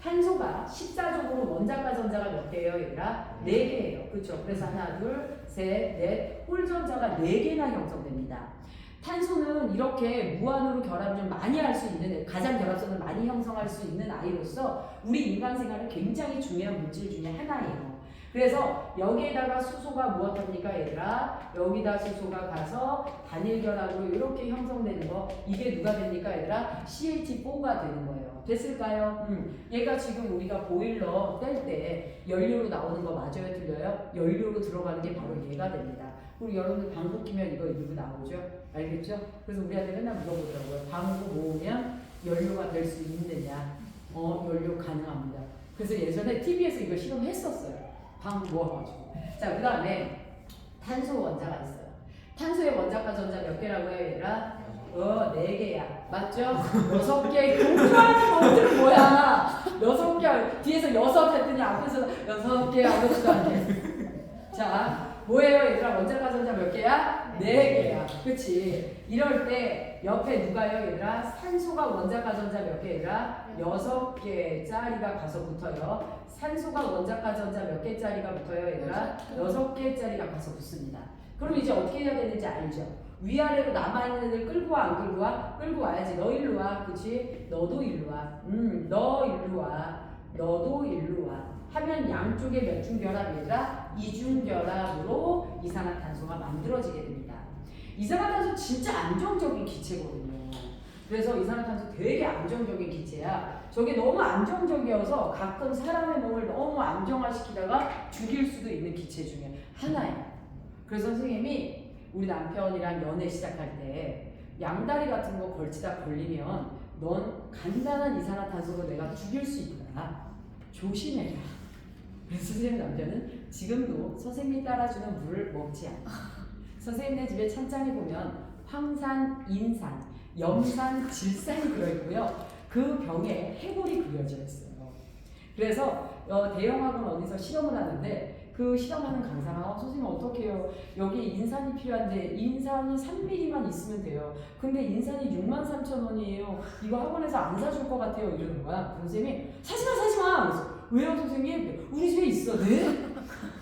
탄소가 14종으로 원자과 전자가 몇 개예요 얘들아? 4개예요. 그렇죠? 그래서 하나, 둘, 셋, 넷, 홀전자가 4개나 형성됩니다. 탄소는 이렇게 무한으로 결합을 좀 많이 할 수 있는, 가장 결합선을 많이 형성할 수 있는 아이로서 우리 인간 생활에 굉장히 중요한 물질 중에 하나예요. 그래서 여기에다가 수소가 무엇합니까 얘들아? 여기다 수소가 가서 단일결합으로 이렇게 형성되는 거 이게 누가 됩니까 얘들아? CH4가 되는 거예요. 됐을까요? 얘가 지금 우리가 보일러 뗄 때 연료로 나오는 거 맞아요? 틀려요? 연료로 들어가는 게 바로 얘가 됩니다. 그리고 여러분들 방구 끼면 이거 나오죠? 알겠죠? 그래서 우리한테 맨날 물어보더라고요. 방구 모으면 연료가 될 수 있느냐? 연료 가능합니다. 그래서 예전에 TV에서 이거 실험했었어요. 방구 모아가지고. 자, 그 다음에 탄소 원자가 있어요. 탄소의 원자과 전자 몇 개라고 해요, 얘들아? 4개야. 맞죠? 6개. 공부하는 것들은 뭐야? 6개. 뒤에서 6 했더니 앞에서 6개 아무것도 안 해. 자, 뭐예요, 얘들아? 원자과 전자 몇 개야? 4개야. 그치? 이럴 때 옆에 누가요, 얘들아? 산소가 원자과 전자 몇 개라? 6개짜리가 가서 붙어요. 산소가 원자과 전자 몇 개짜리가 붙어요, 얘들아? 6개짜리가 가서 붙습니다. 그럼 이제 어떻게 해야 되는지 알죠? 위아래로 남아있는 애들 끌고 와, 안 끌고 와? 끌고 와야지. 너 일로 와. 그치? 너도 일로 와. 너 일로 와. 너도 일로 와. 하면 양쪽에 몇 중 결합이라? 2중 결합으로 이산화탄소가 만들어지게 됩니다. 이산화탄소 진짜 안정적인 기체거든요. 그래서 이산화탄소 되게 안정적인 기체야. 저게 너무 안정적이어서 가끔 사람의 몸을 너무 안정화시키다가 죽일 수도 있는 기체 중에 하나예요. 그래서 선생님이 우리 남편이랑 연애 시작할 때 양다리 같은 거 걸치다 걸리면 넌 간단한 이산화탄소로 내가 죽일 수 있다. 조심해라. 그래서 선생님 남편은 지금도 선생님이 따라주는 물을 먹지 않아. 선생님네 집에 찬장에 보면 황산, 인산, 염산, 질산이 들어있고요. 그 병에 해골이 그려져 있어요. 그래서 대형학원 어디서 실험을 하는데 그 실험하는 강사가 선생님 어떻게 해요? 여기 인산이 필요한데 인산이 3mm만 있으면 돼요. 근데 인산이 63,000원이에요. 이거 학원에서 안 사줄 것 같아요. 이러는 거야. 선생님이 사지마. 그래서 왜요 선생님? 우리 집에 있어. 네?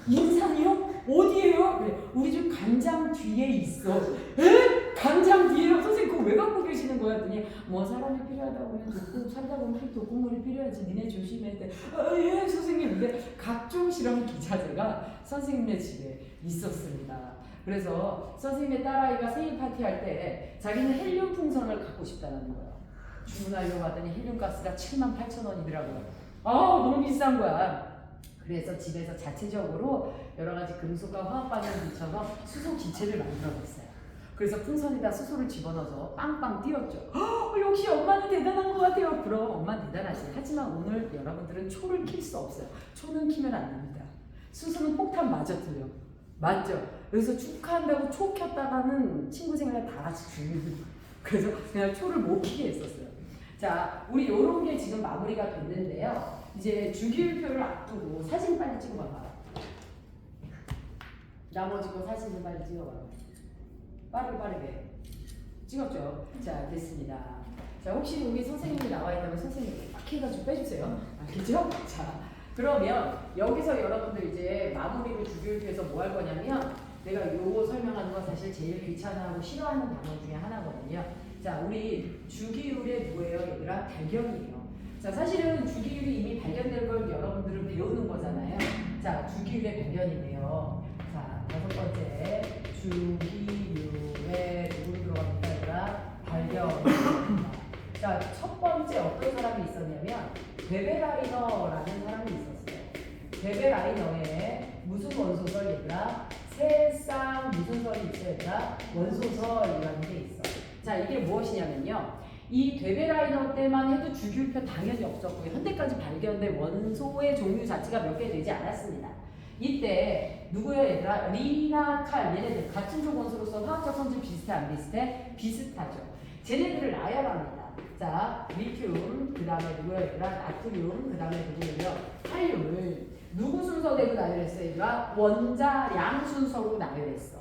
인산이요? 어디에요? 네. 우리 집 간장 뒤에 있어. 에? 간장 뒤에요? 선생님 그거 왜 갖고 계시는 거야? 했더니 뭐 사람이 필요하다고 하면 살다 보면 독극물이 필요하지. 니네 조심해야 돼. 예 선생님. 근데 각종 실험 기자재가 선생님네 집에 있었습니다. 그래서 선생님의 딸아이가 생일 파티할 때 자기는 헬륨 풍선을 갖고 싶다는 거예요. 주문하려고 하더니 헬륨 가스가 78,000원이더라고요. 너무 비싼 거야. 그래서 집에서 자체적으로 여러 가지 금속과 화학반응을 거쳐서 수소 기체를 만들어냈어요. 그래서 풍선에다 수소를 집어넣어서 빵빵 띄웠죠. 역시 엄마는 대단한 것 같아요. 그럼 엄마는 대단하지. 하지만 오늘 여러분들은 초를 킬 수 없어요. 초는 키면 안 됩니다. 수소는 폭탄 맞아 틀려. 맞죠? 그래서 축하한다고 초 켰다가는 친구 생활에 다 같이 죽는. 그래서 그냥 초를 못 키게 했었어요. 자, 우리 요런 게 지금 마무리가 됐는데요. 이제 주기율표를 앞두고 사진 빨리 찍어봐봐. 나머지 거 사진 좀 빨리 찍어봐. 빠르게 찍었죠? 자, 됐습니다. 자, 혹시 여기 선생님이 나와 있다면 선생님이 막 해가지고 빼주세요. 알겠죠? 자, 그러면 여기서 여러분들 이제 마무리를 주기율표에서 뭐 할 거냐면 내가 요거 설명하는 거 사실 제일 귀찮아하고 싫어하는 단어 중에 하나거든요. 자, 우리 주기율의 뭐예요? 얘들아? 발견이에요. 자, 사실은 주기율이 이미 발견된 걸 여러분들은 배우는 거잖아요. 자, 주기율의 발견이네요. 자, 5번째 주기율에 누구 들어갑니까? 얘들아? 발견입니다. 자, 첫 번째 어떤 사람이 있었냐면 베베라이너라는 사람이 있었어요. 베베라이너에 무슨 원소설 얘들아? 세상 무슨 설이 있어요 얘들아? 원소설이라는 게 있어. 자, 이게 무엇이냐면요. 이 데베라이너 때만 해도 주기율표 당연히 없었고요. 현대까지 발견된 원소의 종류 자체가 몇 개 되지 않았습니다. 이때 누구예요 얘들아? 리나 칼 얘네들 같은 족 원소로서 화학적 성질 비슷해 안 비슷해? 비슷하죠. 쟤네들을 나열합니다. 자, 리튬 그 다음에 누구예요 얘들아? 나트륨 그 다음에 누구예요? 칼륨을 누구 순서대로 나열했어요 얘들아? 원자량 순서로 나열했어.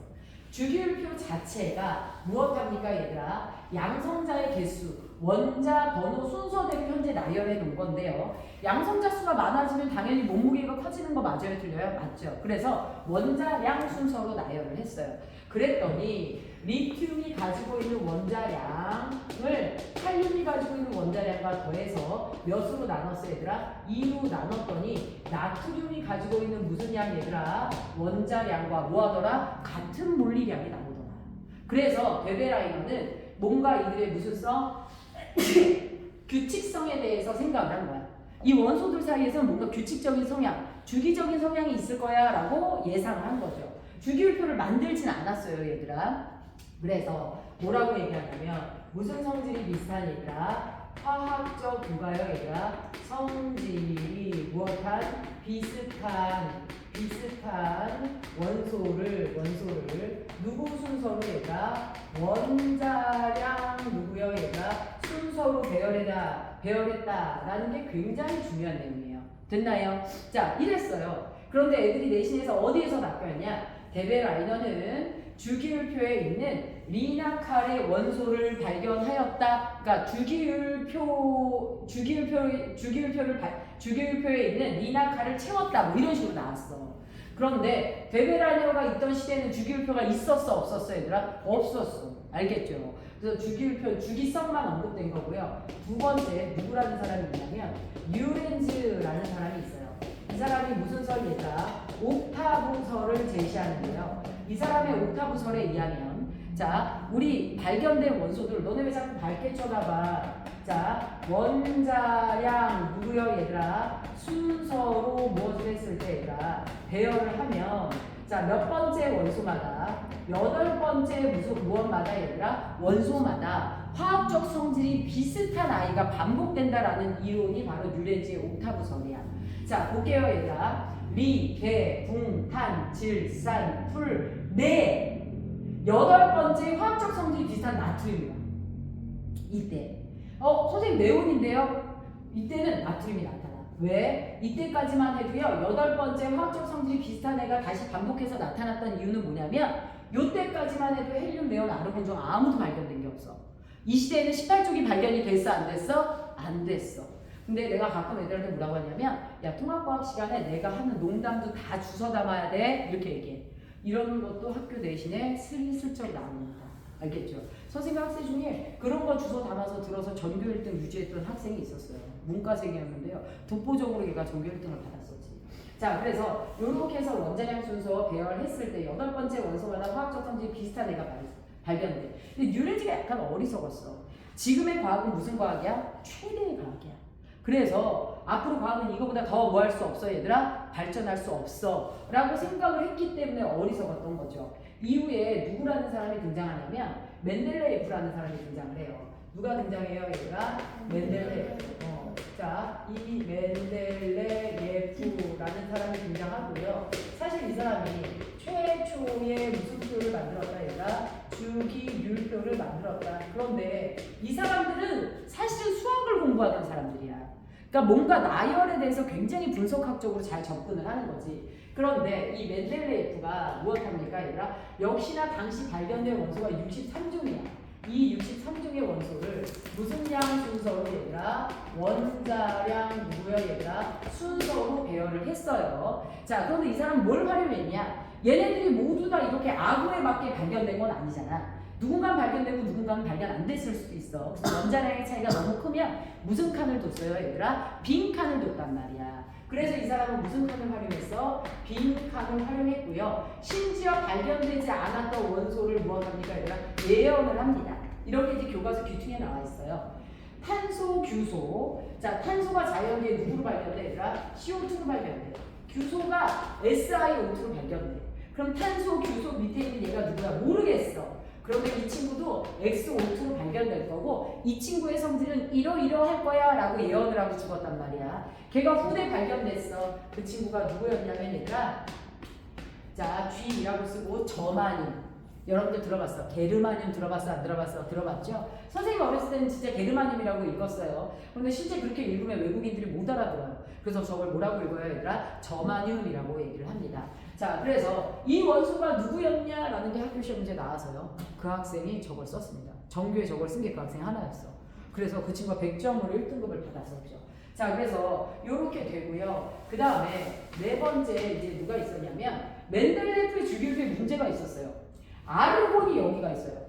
주기율표 자체가 무엇합니까 얘들아? 양성자의 개수, 원자 번호 순서대로 현재 나열해 놓은 건데요. 양성자 수가 많아지면 당연히 몸무게가 커지는 거 맞아요? 틀려요? 맞죠. 그래서 원자량 순서로 나열을 했어요. 그랬더니 리튬이 가지고 있는 원자량을 칼륨이 가지고 있는 원자량과 더해서 몇으로 나눴어 얘들아? 2로 나눴더니 나트륨이 가지고 있는 무슨 양 얘들아? 원자량과 뭐하더라? 같은 물리량이 나오더라. 그래서 베베라이너는 뭔가 이들의 무슨 성? 규칙성에 대해서 생각을 한 거야. 이 원소들 사이에서는 뭔가 규칙적인 성향, 주기적인 성향이 있을 거야 라고 예상을 한 거죠. 주기율표를 만들진 않았어요 얘들아. 그래서 뭐라고 얘기하냐면 무슨 성질이 비슷한 얘들아? 화학적 누가요 얘들아? 성질이 무엇한? 비슷한 원소를 누구 순서로 얘들아? 원자량 누구요 얘들아? 순서로 배열했다라는 게 굉장히 중요한 내용이에요. 됐나요? 자, 이랬어요. 그런데 애들이 내신에서 어디에서 낚였냐? 데베라이너는 주기율표에 있는 리나칼의 원소를 발견하였다. 그러니까 주기율표에 있는 리나칼을 채웠다. 뭐 이런 식으로 나왔어. 그런데 데베라이너가 있던 시대에는 주기율표가 있었어, 없었어, 얘들아? 없었어. 알겠죠? 그래서 주기율표, 주기성만 언급된 거고요. 두 번째 누구라는 사람이 있냐면 류렌즈라는 사람이 있어요. 이 사람이 무슨 설이다? 옥타브설을 제시하는데요. 이 사람의 옥타브설에 의하면 자, 우리 발견된 원소들 너네 왜 자꾸 밝게 쳐다봐? 자, 원자량 누구요 얘들아? 순서로 무엇을 했을 때 얘들아? 배열을 하면 자, 몇 번째 원소마다 8번째 무엇마다 얘들아? 원소마다 화학적 성질이 비슷한 아이가 반복된다라는 이론이 바로 류렌즈의 옥타브설이야. 자, 볼게요 얘들아. 리, 개, 붕, 탄, 질, 산, 풀, 네 8번째 화학적 성질이 비슷한 나트륨이야. 이때 선생님 네온인데요? 이때는 나트륨이 나타나. 왜? 이때까지만 해도요 8번째 화학적 성질이 비슷한 애가 다시 반복해서 나타났던 이유는 뭐냐면 요때까지만 해도 헬륨, 네온, 아르곤 중 아무도 발견된 게 없어. 이 시대에는 18쪽이 발견이 됐어 안 됐어? 안 됐어. 근데 내가 가끔 애들한테 뭐라고 하냐면 야, 통합과학 시간에 내가 하는 농담도 다 주워 담아야 돼 이렇게 얘기해. 이런 것도 학교 내신에 슬슬쩍 나옵니다. 알겠죠? 선생님 학생 중에 그런 거 주워 담아서 들어서 전교 1등 유지했던 학생이 있었어요. 문과생이었는데요. 독보적으로 얘가 전교 1등을 받았었지. 자, 그래서 이렇게 해서 원자량 순서 배열했을 때 8번째 원소마다 화학적 성질이 비슷한 애가 발견돼. 근데 류렌즈가 약간 어리석었어. 지금의 과학은 무슨 과학이야? 최대의 과학이야. 그래서 앞으로 과학은 이거보다 더 뭐 할 수 없어 얘들아? 발전할 수 없어 라고 생각을 했기 때문에 어리석었던 거죠. 이후에 누구라는 사람이 등장하냐면 멘델레예프라는 사람이 등장을 해요. 누가 등장해요 얘들아? 멘델레예프. 자, 이 멘델레예프라는 사람이 등장하고요. 사실 이 사람이 최초의 무슨 표를 만들었다 얘들아? 주기율표를 만들었다. 그런데 이 사람들은 사실은 수학을 공부하던 사람들이야. 그러니까 뭔가 나열에 대해서 굉장히 분석학적으로 잘 접근을 하는 거지. 그런데 이 멘델레예프가 무엇합니까 얘들아? 역시나 당시 발견된 원소가 63종이야. 이 63종의 원소를 무슨 양 순서로 얘들아? 원자량 누구야 얘들아? 순서로 배열을 했어요. 자, 그런데 이 사람은 뭘 활용했냐? 얘네들이 모두 다 이렇게 아구에 맞게 발견된 건 아니잖아. 누군가는 발견되고 누군가는 발견 안 됐을 수도 있어. 그래서 원자량의 차이가 너무 크면 무슨 칸을 뒀어요 얘들아? 빈 칸을 뒀단 말이야. 그래서 이 사람은 무슨 칸을 활용했어? 빈 칸을 활용했고요. 심지어 발견되지 않았던 원소를 무엇합니까 얘들아? 예언을 합니다. 이렇게 이제 교과서 귀퉁이에 나와 있어요. 탄소, 규소. 자, 탄소가 자연계에 누구로 발견돼 얘들아? CO2로 발견돼. 규소가 SiO2로 발견돼. 그럼 탄소, 규소 밑에 있는 얘가 누구야? 모르겠어. 그러면 이 친구도 XO2로 발견될 거고 이 친구의 성질은 이러이러할 거야 라고 예언을 하고 죽었단 말이야. 걔가 후대 발견됐어. 그 친구가 누구였냐면 얘들아 자 G이라고 쓰고 저마늄. 여러분들 들어봤어? 게르마늄 들어봤어? 안 들어봤어? 들어봤죠? 선생님 어렸을 때는 진짜 게르마늄이라고 읽었어요. 그런데 실제 그렇게 읽으면 외국인들이 못 알아들어요. 그래서 저걸 뭐라고 읽어요 얘들아? 저마늄이라고 얘기를 합니다. 자, 그래서 이 원소가 누구였냐라는 게 학교 시험 문제 나와서요. 그 학생이 저걸 썼습니다. 정규에 저걸 쓴 게 그 학생 하나였어. 그래서 그 친구가 100점으로 1등급을 받았었죠. 자, 그래서 이렇게 되고요. 그 다음에 네 번째 이제 누가 있었냐면 멘델레프의 주기율표에 문제가 있었어요. 아르곤이 여기가 있어요.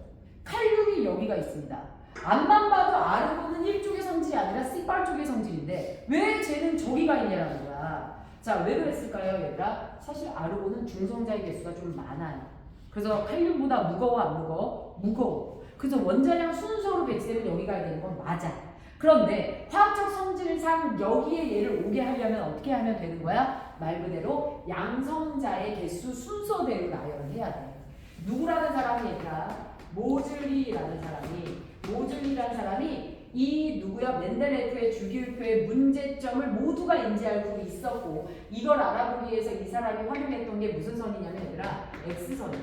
칼륨이 여기가 있습니다. 앞만 봐도 아르곤은 1쪽의 성질이 아니라 C8 쪽의 성질인데 왜 쟤는 저기가 있냐라는 거야. 자, 왜 그랬을까요, 얘들아? 사실 아르곤은 중성자의 개수가 좀 많아요. 그래서 칼륨보다 무거워 안 무거워? 무거워. 그래서 원자량 순서로 배치되면 여기 가야 되는 건 맞아. 그런데 화학적 성질상 여기에 얘를 오게 하려면 어떻게 하면 되는 거야? 말 그대로 양성자의 개수 순서대로 나열을 해야 돼. 누구라는 사람이 얘들아? 모즐리라는 사람이 이 누구야? 멘델레프의 주기율표의 문제점을 모두가 인지하고 있었고 이걸 알아보기 위해서 이 사람이 활용했던 게 무슨 선이냐면 얘들아 X선이야.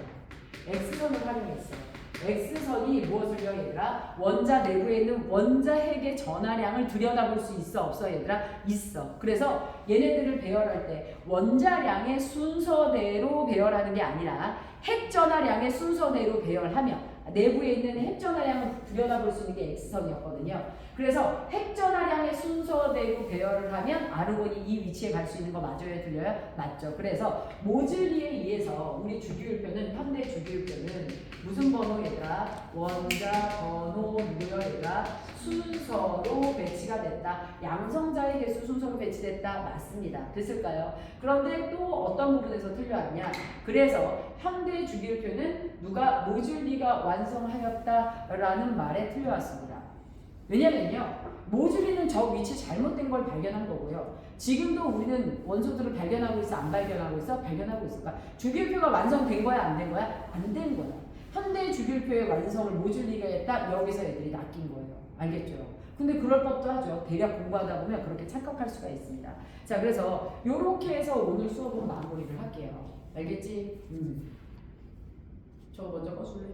X선을 활용했어. X선이 무엇을요 얘들아? 원자 내부에 있는 원자 핵의 전하량을 들여다볼 수 있어 없어 얘들아? 있어. 그래서 얘네들을 배열할 때 원자량의 순서대로 배열하는 게 아니라 핵 전하량의 순서대로 배열하며 내부에 있는 핵 전하량을 들여다볼 수 있는 게 X선이었거든요. 그래서 핵 전하량의 순서대로 배열을 하면 아르곤이 이 위치에 갈 수 있는 거 맞아요? 들려요? 맞죠. 그래서 모즐리에 의해서 우리 주기율표는 현대 주기율표는 무슨 번호 얘들아? 원자 번호 누구요 얘들아? 순서로 배치가 됐다. 양성자의 개수 순서로 배치됐다. 맞습니다. 됐을까요? 그런데 또 어떤 부분에서 틀려왔냐? 그래서 현대 주기율표는 누가 모즐리가 완성하였다라는 말에 틀려왔습니다. 왜냐면요, 모즐리는 저 위치 잘못된 걸 발견한 거고요. 지금도 우리는 원소들을 발견하고 있어, 안 발견하고 있어? 발견하고 있을까? 주기율표가 완성된 거야, 안 된 거야? 안 된 거야. 현대 주기율표의 완성을 모즐리가 했다. 여기서 애들이 낚인 거예요. 알겠죠? 근데 그럴 법도 하죠. 대략 공부하다 보면 그렇게 착각할 수가 있습니다. 자, 그래서 이렇게 해서 오늘 수업은 마무리를 할게요. 알겠지? 저거 먼저 꺼줄래?